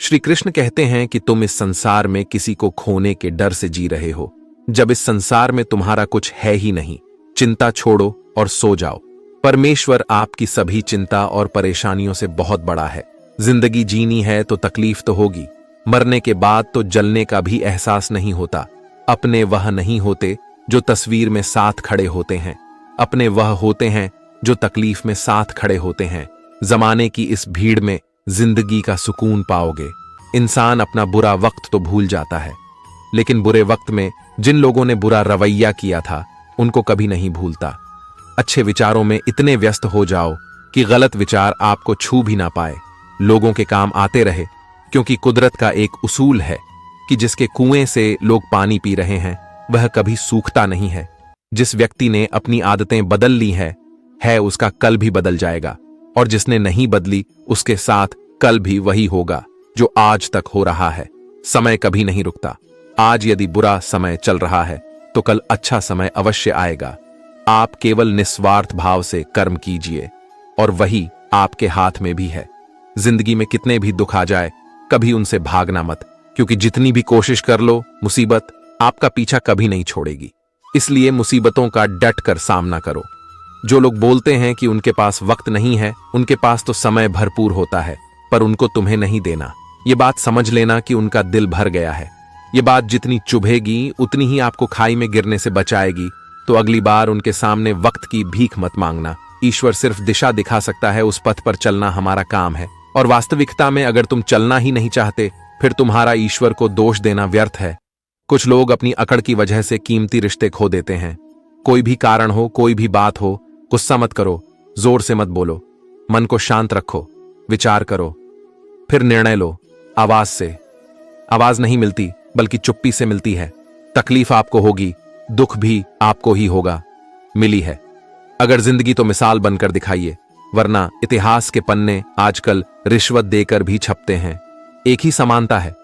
श्री कृष्ण कहते हैं कि तुम इस संसार में किसी को खोने के डर से जी रहे हो, जब इस संसार में तुम्हारा कुछ है ही नहीं। चिंता छोड़ो और सो जाओ। परमेश्वर आपकी सभी चिंता और परेशानियों से बहुत बड़ा है। जिंदगी जीनी है तो तकलीफ तो होगी, मरने के बाद तो जलने का भी एहसास नहीं होता। अपने वह नहीं होते जो तस्वीर में साथ खड़े होते हैं, अपने वह होते हैं जो तकलीफ में साथ खड़े होते हैं। जमाने की इस भीड़ में जिंदगी का सुकून पाओगे। इंसान अपना बुरा वक्त तो भूल जाता है, लेकिन बुरे वक्त में जिन लोगों ने बुरा रवैया किया था उनको कभी नहीं भूलता। अच्छे विचारों में इतने व्यस्त हो जाओ कि गलत विचार आपको छू भी ना पाए। लोगों के काम आते रहे, क्योंकि कुदरत का एक उसूल है कि जिसके कुएं से लोग पानी पी रहे हैं वह कभी सूखता नहीं है। जिस व्यक्ति ने अपनी आदतें बदल ली है उसका कल भी बदल जाएगा, और जिसने नहीं बदली उसके साथ कल भी वही होगा जो आज तक हो रहा है। समय कभी नहीं रुकता। आज यदि बुरा समय चल रहा है तो कल अच्छा समय अवश्य आएगा। आप केवल निस्वार्थ भाव से कर्म कीजिए और वही आपके हाथ में भी है। जिंदगी में कितने भी दुख आ जाए कभी उनसे भागना मत, क्योंकि जितनी भी कोशिश कर लो मुसीबत आपका पीछा कभी नहीं छोड़ेगी। इसलिए मुसीबतों का डट कर सामना करो। जो लोग बोलते हैं कि उनके पास वक्त नहीं है, उनके पास तो समय भरपूर होता है, पर उनको तुम्हें नहीं देना। ये बात समझ लेना कि उनका दिल भर गया है। ये बात जितनी चुभेगी उतनी ही आपको खाई में गिरने से बचाएगी। तो अगली बार उनके सामने वक्त की भीख मत मांगना। ईश्वर सिर्फ दिशा दिखा सकता है, उस पथ पर चलना हमारा काम है। और वास्तविकता में अगर तुम चलना ही नहीं चाहते फिर तुम्हारा ईश्वर को दोष देना व्यर्थ है। कुछ लोग अपनी अकड़ की वजह से कीमती रिश्ते खो देते हैं। कोई भी कारण हो, कोई भी बात हो, गुस्सा मत करो, जोर से मत बोलो, मन को शांत रखो, विचार करो, फिर निर्णय लो। आवाज से आवाज नहीं मिलती बल्कि चुप्पी से मिलती है। तकलीफ आपको होगी, दुख भी आपको ही होगा। मिली है अगर जिंदगी तो मिसाल बनकर दिखाइए, वरना इतिहास के पन्ने आजकल रिश्वत देकर भी छपते हैं। एक ही समानता है,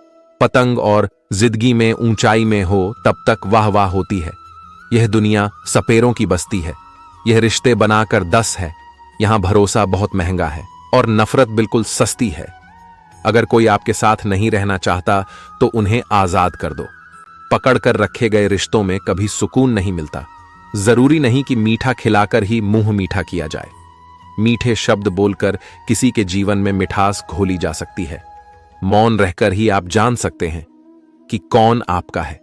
पतंग और जिंदगी में ऊंचाई में हो तब तक वाह वाह होती है। यह दुनिया सपेरों की बस्ती है। यह रिश्ते बनाकर 10 है। यहां भरोसा बहुत महंगा है और नफरत बिल्कुल सस्ती है। अगर कोई आपके साथ नहीं रहना चाहता तो उन्हें आजाद कर दो। पकड़ कर रखे गए रिश्तों में कभी सुकून नहीं मिलता। जरूरी नहीं कि मीठा खिलाकर ही मुंह मीठा किया जाए। मीठे शब्द बोलकर किसी के जीवन में मिठास घोली जा सकती है। मौन रहकर ही आप जान सकते हैं कि कौन आपका है।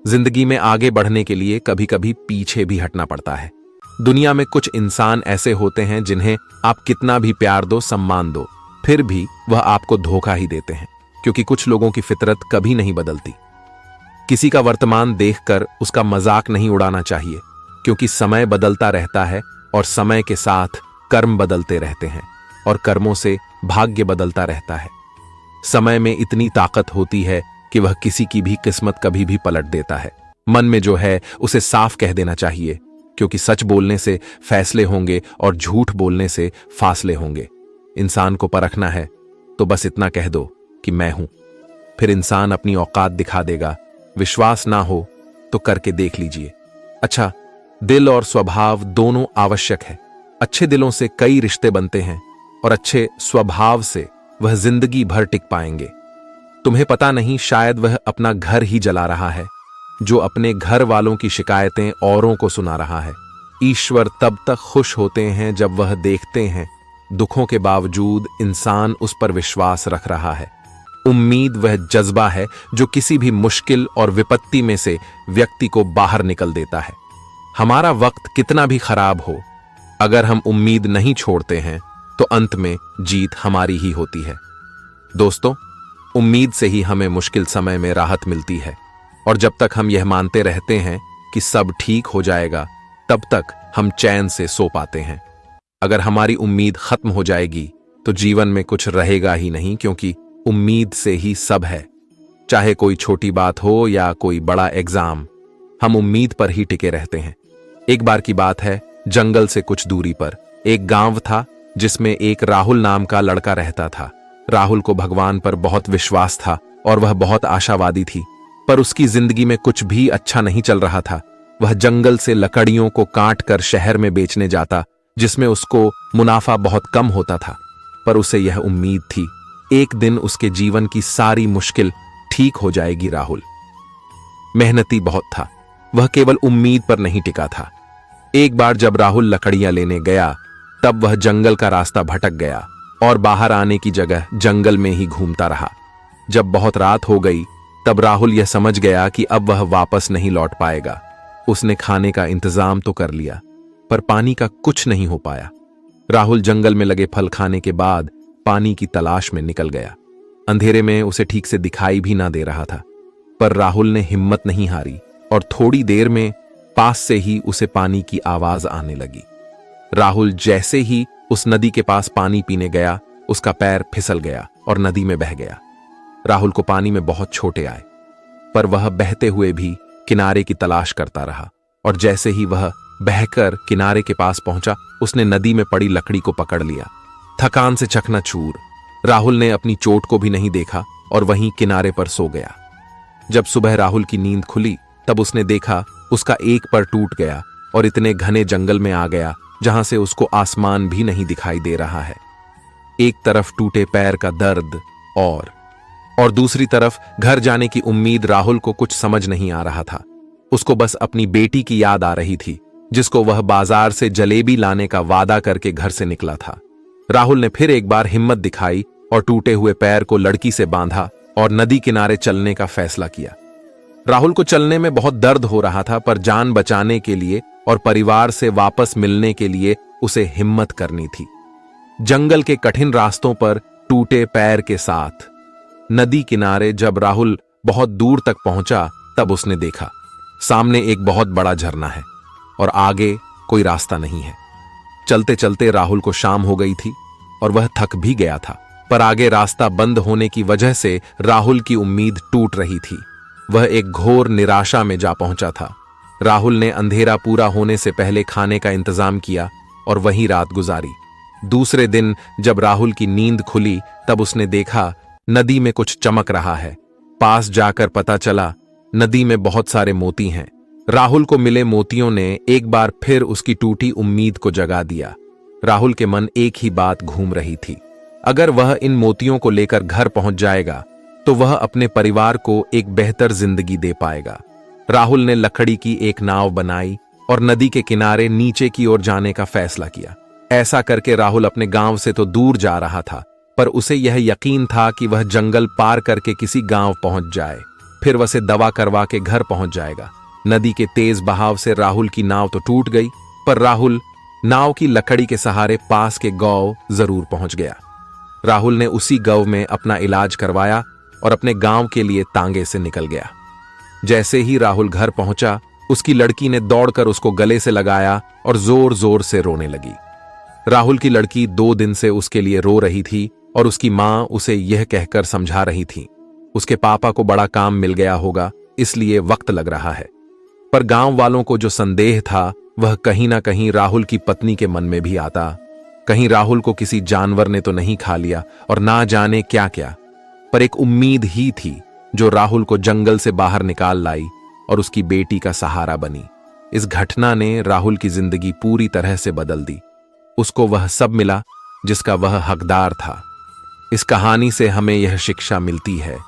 जिंदगी में आगे बढ़ने के लिए कभी कभी पीछे भी हटना पड़ता है। दुनिया में कुछ इंसान ऐसे होते हैं जिन्हें आप कितना भी प्यार दो, सम्मान दो, फिर भी वह आपको धोखा ही देते हैं, क्योंकि कुछ लोगों की फितरत कभी नहीं बदलती। किसी का वर्तमान देखकर उसका मजाक नहीं उड़ाना चाहिए, क्योंकि समय बदलता रहता है और समय के साथ कर्म बदलते रहते हैं और कर्मों से भाग्य बदलता रहता है। समय में इतनी ताकत होती है कि वह किसी की भी किस्मत कभी भी पलट देता है। मन में जो है उसे साफ कह देना चाहिए, क्योंकि सच बोलने से फैसले होंगे और झूठ बोलने से फासले होंगे। इंसान को परखना है तो बस इतना कह दो कि मैं हूं, फिर इंसान अपनी औकात दिखा देगा। विश्वास ना हो तो करके देख लीजिए। अच्छा, दिल और स्वभाव दोनों आवश्यक है। अच्छे दिलों से कई रिश्ते बनते हैं और अच्छे स्वभाव से वह जिंदगी भर टिक पाएंगे। तुम्हें पता नहीं, शायद वह अपना घर ही जला रहा है जो अपने घर वालों की शिकायतें औरों को सुना रहा है। ईश्वर तब तक खुश होते हैं जब वह देखते हैं दुखों के बावजूद इंसान उस पर विश्वास रख रहा है। उम्मीद वह जज्बा है जो किसी भी मुश्किल और विपत्ति में से व्यक्ति को बाहर निकल देता है। हमारा वक्त कितना भी खराब हो, अगर हम उम्मीद नहीं छोड़ते हैं तो अंत में जीत हमारी ही होती है। दोस्तों, उम्मीद से ही हमें मुश्किल समय में राहत मिलती है, और जब तक हम यह मानते रहते हैं कि सब ठीक हो जाएगा, तब तक हम चैन से सो पाते हैं। अगर हमारी उम्मीद खत्म हो जाएगी तो जीवन में कुछ रहेगा ही नहीं, क्योंकि उम्मीद से ही सब है। चाहे कोई छोटी बात हो या कोई बड़ा एग्जाम, हम उम्मीद पर ही टिके रहते हैं। एक बार की बात है, जंगल से कुछ दूरी पर एक गांव था जिसमें एक राहुल नाम का लड़का रहता था। राहुल को भगवान पर बहुत विश्वास था और वह बहुत आशावादी थी, पर उसकी जिंदगी में कुछ भी अच्छा नहीं चल रहा था। वह जंगल से लकड़ियों को काट कर शहर में बेचने जाता, जिसमें उसको मुनाफा बहुत कम होता था, पर उसे यह उम्मीद थी एक दिन उसके जीवन की सारी मुश्किल ठीक हो जाएगी। राहुल मेहनती बहुत था, वह केवल उम्मीद पर नहीं टिका था। एक बार जब राहुल लकड़ियां लेने गया तब वह जंगल का रास्ता भटक गया और बाहर आने की जगह जंगल में ही घूमता रहा। जब बहुत रात हो गई तब राहुल यह समझ गया कि अब वह वापस नहीं लौट पाएगा। उसने खाने का इंतजाम तो कर लिया पर पानी का कुछ नहीं हो पाया। राहुल जंगल में लगे फल खाने के बाद पानी की तलाश में निकल गया। अंधेरे में उसे ठीक से दिखाई भी ना दे रहा था, पर राहुल ने हिम्मत नहीं हारी और थोड़ी देर में पास से ही उसे पानी की आवाज आने लगी। राहुल जैसे ही उस नदी के पास पानी पीने गया, उसका पैर फिसल गया और नदी में बह गया। राहुल को पानी में बहुत छोटे आए, पर वह बहते हुए भी किनारे की तलाश करता रहा और जैसे ही वह बहकर किनारे के पास पहुंचा, उसने नदी में पड़ी लकड़ी को पकड़ लिया। थकान से चकनाचूर राहुल ने अपनी चोट को भी नहीं देखा और वहीं किनारे पर सो गया। जब सुबह राहुल की नींद खुली तब उसने देखा उसका एक पैर टूट गया और इतने घने जंगल में आ गया जहां से उसको आसमान भी नहीं दिखाई दे रहा है। एक तरफ टूटे पैर का दर्द और दूसरी तरफ घर जाने की उम्मीद। राहुल को कुछ समझ नहीं आ रहा था। उसको बस अपनी बेटी की याद आ रही थी, जिसको वह बाजार से जलेबी लाने का वादा करके घर से निकला था। राहुल ने फिर एक बार हिम्मत दिखाई और टूटे हुए पैर को लड़की से बांधा और नदी किनारे चलने का फैसला किया। राहुल को चलने में बहुत दर्द हो रहा था, पर जान बचाने के लिए और परिवार से वापस मिलने के लिए उसे हिम्मत करनी थी। जंगल के कठिन रास्तों पर टूटे पैर के साथ नदी किनारे जब राहुल बहुत दूर तक पहुंचा तब उसने देखा सामने एक बहुत बड़ा झरना है और आगे कोई रास्ता नहीं है। चलते चलते राहुल को शाम हो गई थी और वह थक भी गया था, पर आगे रास्ता बंद होने की वजह से राहुल की उम्मीद टूट रही थी। वह एक घोर निराशा में जा पहुंचा था। राहुल ने अंधेरा पूरा होने से पहले खाने का इंतजाम किया और वहीं रात गुजारी। दूसरे दिन जब राहुल की नींद खुली तब उसने देखा नदी में कुछ चमक रहा है। पास जाकर पता चला नदी में बहुत सारे मोती हैं। राहुल को मिले मोतियों ने एक बार फिर उसकी टूटी उम्मीद को जगा दिया। राहुल के मन एक ही बात घूम रही थी, अगर वह इन मोतियों को लेकर घर पहुंच जाएगा तो वह अपने परिवार को एक बेहतर जिंदगी दे पाएगा। राहुल ने लकड़ी की एक नाव बनाई और नदी के किनारे नीचे की ओर जाने का फैसला किया। ऐसा करके राहुल अपने गांव से तो दूर जा रहा था, पर उसे यह यकीन था कि वह जंगल पार करके किसी गांव पहुंच जाए, फिर वह से दवा करवा के घर पहुंच जाएगा। नदी के तेज बहाव से राहुल की नाव तो टूट गई, पर राहुल नाव की लकड़ी के सहारे पास के गांव जरूर पहुंच गया। राहुल ने उसी गांव में अपना इलाज करवाया और अपने गांव के लिए तांगे से निकल गया। जैसे ही राहुल घर पहुंचा, उसकी लड़की ने दौड़कर उसको गले से लगाया और जोर जोर से रोने लगी। राहुल की लड़की 2 दिन से उसके लिए रो रही थी और उसकी मां उसे यह कहकर समझा रही थी उसके पापा को बड़ा काम मिल गया होगा, इसलिए वक्त लग रहा है। पर गांव वालों को जो संदेह था वह कहीं ना कहीं राहुल की पत्नी के मन में भी आता। कहीं राहुल को किसी जानवर ने तो नहीं खा लिया और ना जाने क्या क्या, पर एक उम्मीद ही थी जो राहुल को जंगल से बाहर निकाल लाई और उसकी बेटी का सहारा बनी। इस घटना ने राहुल की जिंदगी पूरी तरह से बदल दी। उसको वह सब मिला जिसका वह हकदार था। इस कहानी से हमें यह शिक्षा मिलती है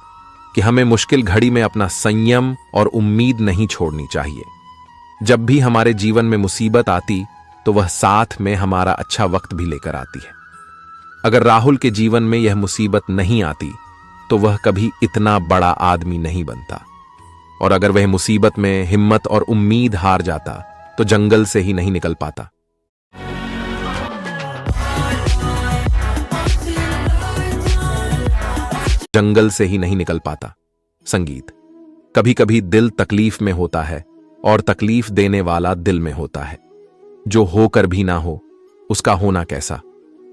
कि हमें मुश्किल घड़ी में अपना संयम और उम्मीद नहीं छोड़नी चाहिए। जब भी हमारे जीवन में मुसीबत आती तो वह साथ में हमारा अच्छा वक्त भी लेकर आती है। अगर राहुल के जीवन में यह मुसीबत नहीं आती तो वह कभी इतना बड़ा आदमी नहीं बनता, और अगर वह मुसीबत में हिम्मत और उम्मीद हार जाता तो जंगल से ही नहीं निकल पाता। जंगल से ही नहीं निकल पाता। संगीत। कभी कभी दिल तकलीफ में होता है और तकलीफ देने वाला दिल में होता है। जो होकर भी ना हो उसका होना कैसा।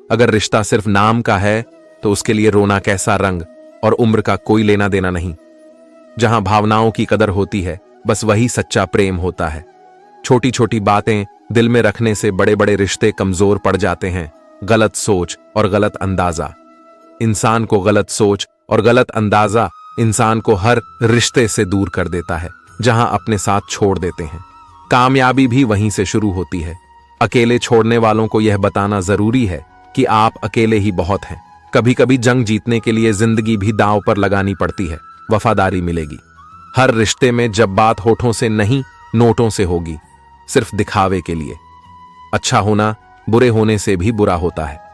अगर रिश्ता सिर्फ नाम का है तो उसके लिए रोना कैसा रंग और उम्र का कोई लेना देना नहीं। जहां भावनाओं की कदर होती है बस वही सच्चा प्रेम होता है। छोटी छोटी बातें दिल में रखने से बड़े बड़े रिश्ते कमजोर पड़ जाते हैं। गलत सोच और गलत अंदाजा इंसान को गलत सोच और गलत अंदाजा इंसान को हर रिश्ते से दूर कर देता है जहां अपने साथ छोड़ देते हैं। कामयाबी भी वहीं से शुरू होती है। अकेले छोड़ने वालों को यह बताना जरूरी है कि आप अकेले ही बहुत हैं। कभी कभी जंग जीतने के लिए जिंदगी भी दांव पर लगानी पड़ती है। वफादारी मिलेगी। हर रिश्ते में जब बात होठों से नहीं नोटों से होगी, सिर्फ दिखावे के लिए। अच्छा होना बुरे होने से भी बुरा होता है।